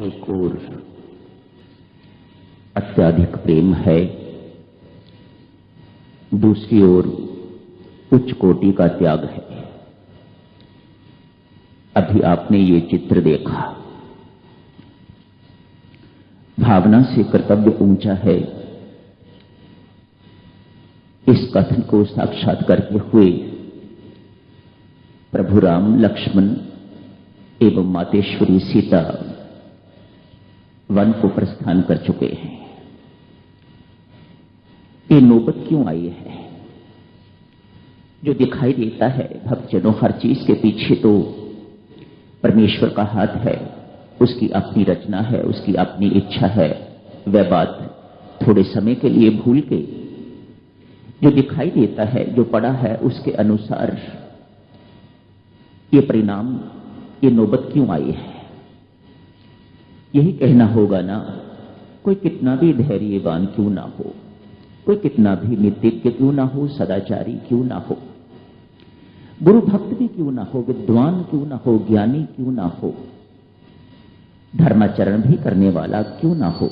एक और अत्याधिक प्रेम है, दूसरी ओर उच्च कोटि का त्याग है। अभी आपने ये चित्र देखा, भावना से कर्तव्य ऊंचा है, इस कथन को साक्षात करते हुए प्रभु राम, लक्ष्मण एवं मातेश्वरी सीता वन को प्रस्थान कर चुके हैं। ये नौबत क्यों आई है? जो दिखाई देता है भक्तजनों, हर चीज के पीछे तो परमेश्वर का हाथ है, उसकी अपनी रचना है, उसकी अपनी इच्छा है। वह बात थोड़े समय के लिए भूल के जो दिखाई देता है, जो पड़ा है, उसके अनुसार ये परिणाम, ये नौबत क्यों आई है? यही कहना होगा ना। कोई कितना भी धैर्यवान क्यों ना हो, कोई कितना भी नीतिज्ञ क्यों ना हो, सदाचारी क्यों ना हो, गुरु भक्त भी क्यों ना हो, विद्वान क्यों ना हो, ज्ञानी क्यों ना हो, धर्माचरण भी करने वाला क्यों ना हो,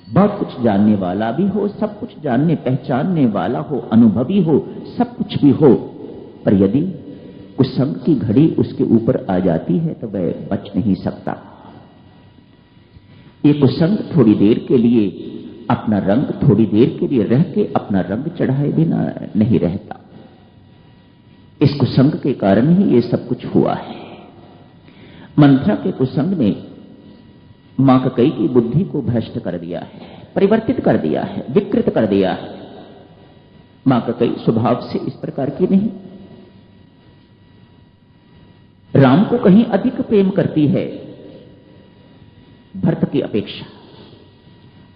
बहुत कुछ जानने वाला भी हो, सब कुछ जानने पहचानने वाला हो, अनुभवी हो, सब कुछ भी हो, पर यदि कुसंग की घड़ी उसके ऊपर आ जाती है तो वह बच नहीं सकता। ये कुसंग थोड़ी देर के लिए अपना रंग, थोड़ी देर के लिए रह के अपना रंग चढ़ाए बिना नहीं रहता। इस कुसंग के कारण ही ये सब कुछ हुआ है। मंथरा के कुसंग ने मां कैकेयी की बुद्धि को भ्रष्ट कर दिया है, परिवर्तित कर दिया है, विकृत कर दिया है। मां कैकेयी स्वभाव से इस प्रकार की नहीं, राम को कहीं अधिक प्रेम करती है भरत की अपेक्षा।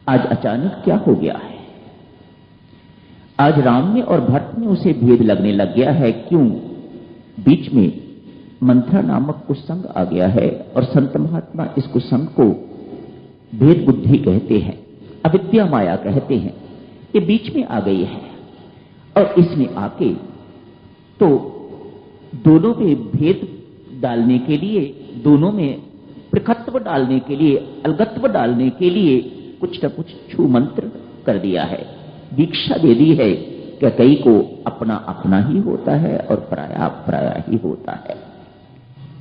आज अचानक क्या हो गया है? आज राम में और भरत में उसे भेद लगने लग गया है। क्यों? बीच में मंथरा नामक कुसंग आ गया है, और संत महात्मा इस कुसंग को भेद बुद्धि कहते हैं, अविद्या माया कहते हैं। ये बीच में आ गई है, और इसमें आके तो दोनों में भेद डालने के लिए, दोनों में पृथकत्व डालने के लिए, अलगत्व डालने के लिए कुछ न कुछ छू मंत्र कर दिया है, दीक्षा दे दी है। कैकेयी को अपना अपना ही होता है और पराया पराया ही होता है।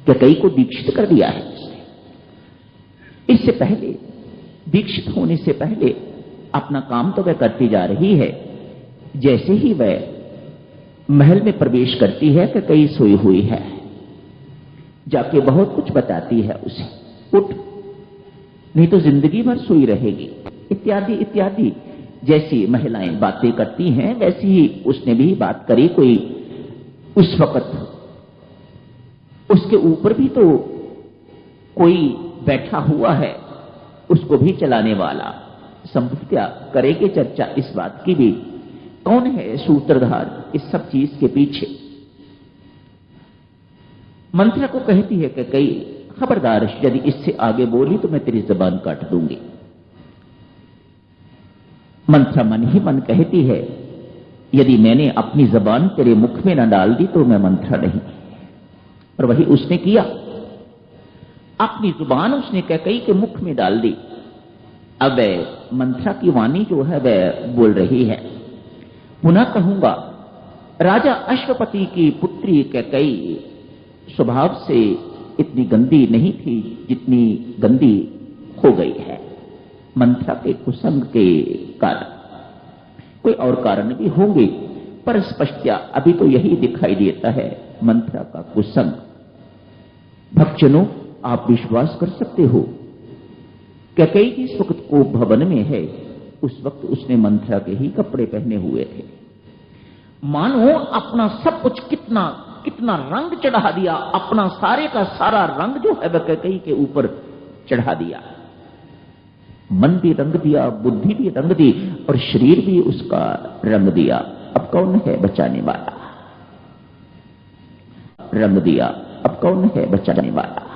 कैकेयी को दीक्षित कर दिया है। इससे पहले, दीक्षित होने से पहले अपना काम तो वह करती जा रही है। जैसे ही वह महल में प्रवेश करती है, कैकेयी सोई हुई है, जाके बहुत कुछ बताती है उसे, उठ नहीं तो जिंदगी भर सोई रहेगी, इत्यादि इत्यादि। जैसी महिलाएं बातें करती हैं वैसी ही उसने भी बात करी। कोई उस वक्त उसके ऊपर भी तो कोई बैठा हुआ है, उसको भी चलाने वाला। संभवतः करेंगे चर्चा इस बात की भी, कौन है सूत्रधार इस सब चीज के पीछे। मंथरा को कहती है कि कई खबरदार, यदि इससे आगे बोली तो मैं तेरी जबान काट दूंगी। मंथरा मन ही मन कहती है, यदि मैंने अपनी जबान तेरे मुख में न डाल दी तो मैं मंथरा नहीं। और वही उसने किया, अपनी जुबान उसने कैकेयी के मुख में डाल दी। अब मंथरा की वाणी जो है वह बोल रही है। पुनः कहूंगा, राजा अश्वपति की पुत्री कैकेयी स्वभाव से इतनी गंदी नहीं थी जितनी गंदी हो गई है मंथरा के कुसंग के कारण। कोई और कारण भी होंगे, पर स्पष्टया अभी तो यही दिखाई देता है, मंथरा का कुसंग। भक्तजनों, आप विश्वास कर सकते हो, कैकेयी जिस वक्त को भवन में है, उस वक्त उसने मंथरा के ही कपड़े पहने हुए थे। मानो अपना सब कुछ कितना कितना रंग चढ़ा दिया, अपना सारे का सारा रंग जो है वह कैकेयी के ऊपर चढ़ा दिया। मन भी रंग दिया, बुद्धि भी रंग दी, और शरीर भी उसका रंग दिया। अब कौन है बचाने वाला? रंग दिया, अब कौन है बचाने वाला?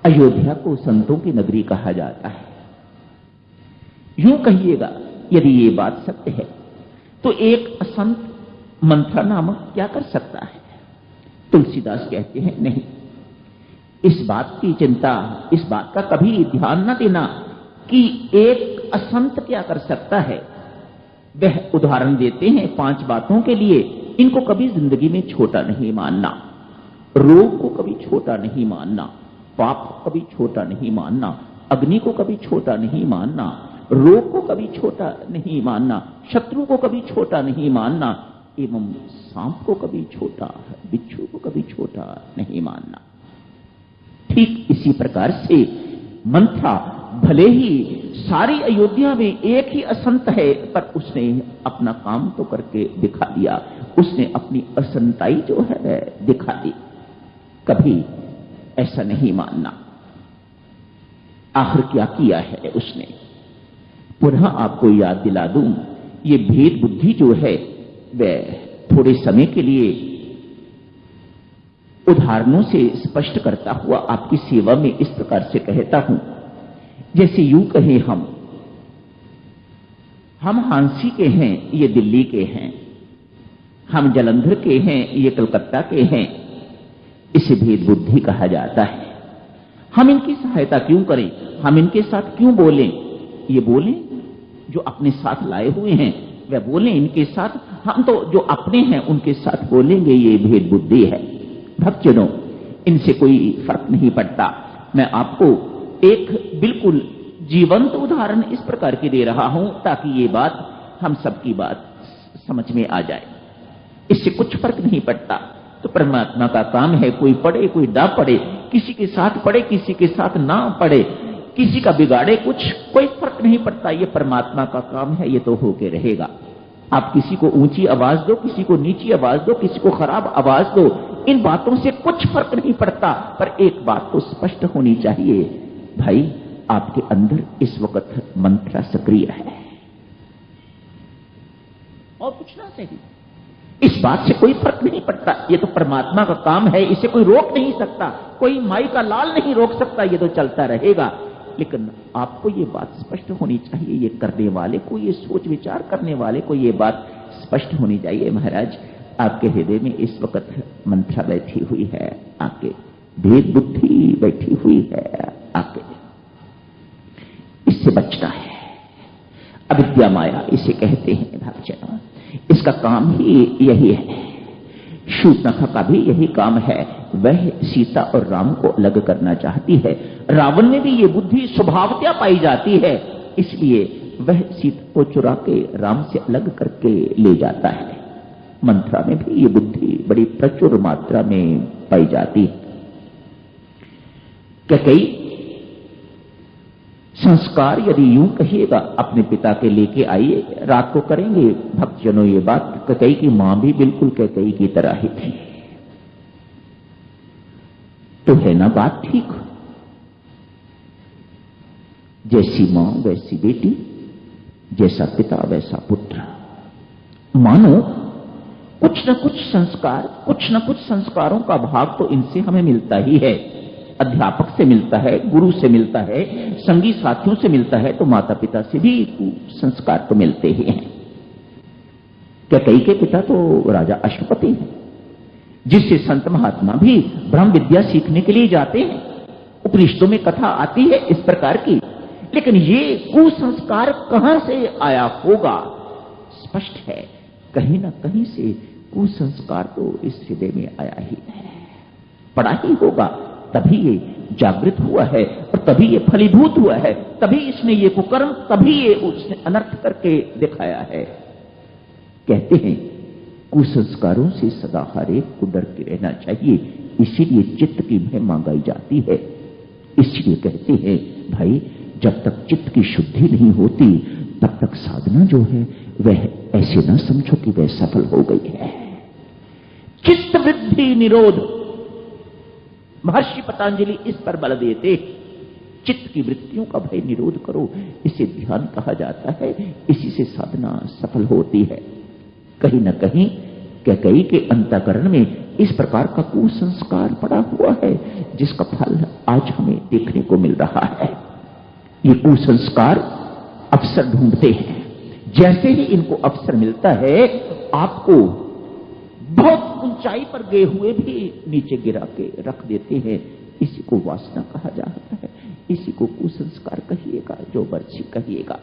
अयोध्या को संतों की नगरी कहा जाता है। यूं कहिएगा, यदि ये बात सत्य है तो एक असंत मंथरा नामक क्या कर सकता है? तुलसीदास कहते हैं नहीं, इस बात की चिंता, इस बात का कभी ध्यान न देना कि एक असंत क्या कर सकता है। वह उदाहरण देते हैं 5 बातों के लिए। इनको कभी जिंदगी में छोटा नहीं मानना, रोग को कभी छोटा नहीं मानना, पाप को कभी छोटा नहीं मानना, अग्नि को कभी छोटा नहीं मानना, रोग को कभी छोटा नहीं मानना, शत्रु को कभी छोटा नहीं मानना, एवं सांप को कभी छोटा, बिच्छू को कभी छोटा नहीं मानना। ठीक इसी प्रकार से मंथरा भले ही सारी अयोध्या में एक ही असंत है, पर उसने अपना काम तो करके दिखा दिया, उसने अपनी असंताई जो है दिखा दी। कभी ऐसा नहीं मानना। आखिर क्या किया है उसने? पुनः आपको याद दिला दूं, ये भेद बुद्धि जो है वह थोड़े समय के लिए उदाहरणों से स्पष्ट करता हुआ आपकी सेवा में इस प्रकार से कहता हूं। जैसे यूं कहें, हम हांसी के हैं, ये दिल्ली के हैं, हम जालंधर के हैं, ये कलकत्ता के हैं, इसे भेद बुद्धि कहा जाता है। हम इनकी सहायता क्यों करें, हम इनके साथ क्यों बोलें? ये बोलें जो अपने साथ लाए हुए हैं, वह बोलें इनके साथ, हम तो जो अपने हैं उनके साथ बोलेंगे। ये भेद बुद्धि है। भक्तजनों, इनसे कोई फर्क नहीं पड़ता। मैं आपको एक बिल्कुल जीवंत उदाहरण इस प्रकार की दे रहा हूं ताकि ये बात, हम सबकी बात समझ में आ जाए। इससे कुछ फर्क नहीं पड़ता। तो परमात्मा का काम है, कोई पढ़े कोई ना पढ़े, किसी के साथ पढ़े किसी के साथ ना पढ़े, किसी का बिगाड़े कुछ, कोई फर्क नहीं पड़ता। ये परमात्मा का काम है, ये तो होके रहेगा। आप किसी को ऊंची आवाज दो, किसी को नीची आवाज दो, किसी को खराब आवाज दो, इन बातों से कुछ फर्क नहीं पड़ता। पर एक बात तो स्पष्ट होनी चाहिए, भाई आपके अंदर इस वक्त मंत्र सक्रिय है और कुछ ना सही। इस बात से कोई फर्क नहीं पड़ता। ये तो परमात्मा का काम है, इसे कोई रोक नहीं सकता, कोई माई का लाल नहीं रोक सकता, ये तो चलता रहेगा। लेकिन आपको ये बात स्पष्ट होनी चाहिए, ये करने वाले को, ये सोच विचार करने वाले को ये बात स्पष्ट होनी चाहिए। महाराज, आपके हृदय में इस वक्त मंत्रा बैठी हुई है, आपके भेद बुद्धि बैठी हुई है, आपके इससे बचना है। अविद्या माया इसे कहते हैं भक्तजनों। इसका काम ही यही है। शूर्पणखा का भी यही काम है। वह सीता और राम को अलग करना चाहती है। रावण में भी ये बुद्धि स्वभावतः पाई जाती है, इसलिए वह सीता को चुरा के राम से अलग करके ले जाता है। मंथरा में भी ये बुद्धि बड़ी प्रचुर मात्रा में पाई जाती है। कैकेयी संस्कार यदि यूं कहिएगा, अपने पिता के लेके आइए, रात को करेंगे। भक्तजनों, ये बात, कैकेयी की मां भी बिल्कुल कैकेयी की तरह ही थी। तो है ना बात ठीक? जैसी मां वैसी बेटी, जैसा पिता वैसा पुत्र। मानो कुछ न कुछ संस्कार, कुछ न कुछ संस्कारों का भाग तो इनसे हमें मिलता ही है। अध्यापक से मिलता है, गुरु से मिलता है, संगी साथियों से मिलता है, तो माता पिता से भी संस्कार तो मिलते ही हैं। कैकेयी के पिता तो राजा अश्वपति हैं, जिससे संत महात्मा भी ब्रह्म विद्या सीखने के लिए जाते हैं। उपनिषदों में कथा आती है इस प्रकार की। लेकिन ये कुसंस्कार कहां से आया होगा? स्पष्ट है, कहीं ना कहीं से कुसंस्कार तो इस हृदय में आया ही है, पड़ा ही होगा, तभी ये जागृत हुआ है और तभी ये फलीभूत हुआ है, तभी इसने ये कुकर्म, तभी ये उसने अनर्थ करके दिखाया है। कहते हैं कुसंस्कारों से सदा हर एक को डर के रहना चाहिए, इसीलिए चित्त की महिमा गाई जाती है। इसलिए कहते हैं भाई, जब तक चित्त की शुद्धि नहीं होती तब तक साधना जो है वह ऐसे ना समझो कि वह सफल हो गई है। चित्त वृद्धि निरोध, महर्षि पतंजलि इस पर बल देते। चित्त की वृत्तियों का भय निरोध करो, इसे ध्यान कहा जाता है, इसी से साधना सफल होती है। कहीं न कहीं कैकेयी के अंतःकरण में इस प्रकार का कुसंस्कार पड़ा हुआ है, जिसका फल आज हमें देखने को मिल रहा है। ये कुसंस्कार अवसर ढूंढते हैं, जैसे ही इनको अवसर मिलता है आपको बहुत ऊंचाई पर गए हुए भी नीचे गिरा के रख देते हैं। इसी को वासना कहा जा रहा है, इसी को कुसंस्कार कहिएगा, जो मर्जी कहिएगा।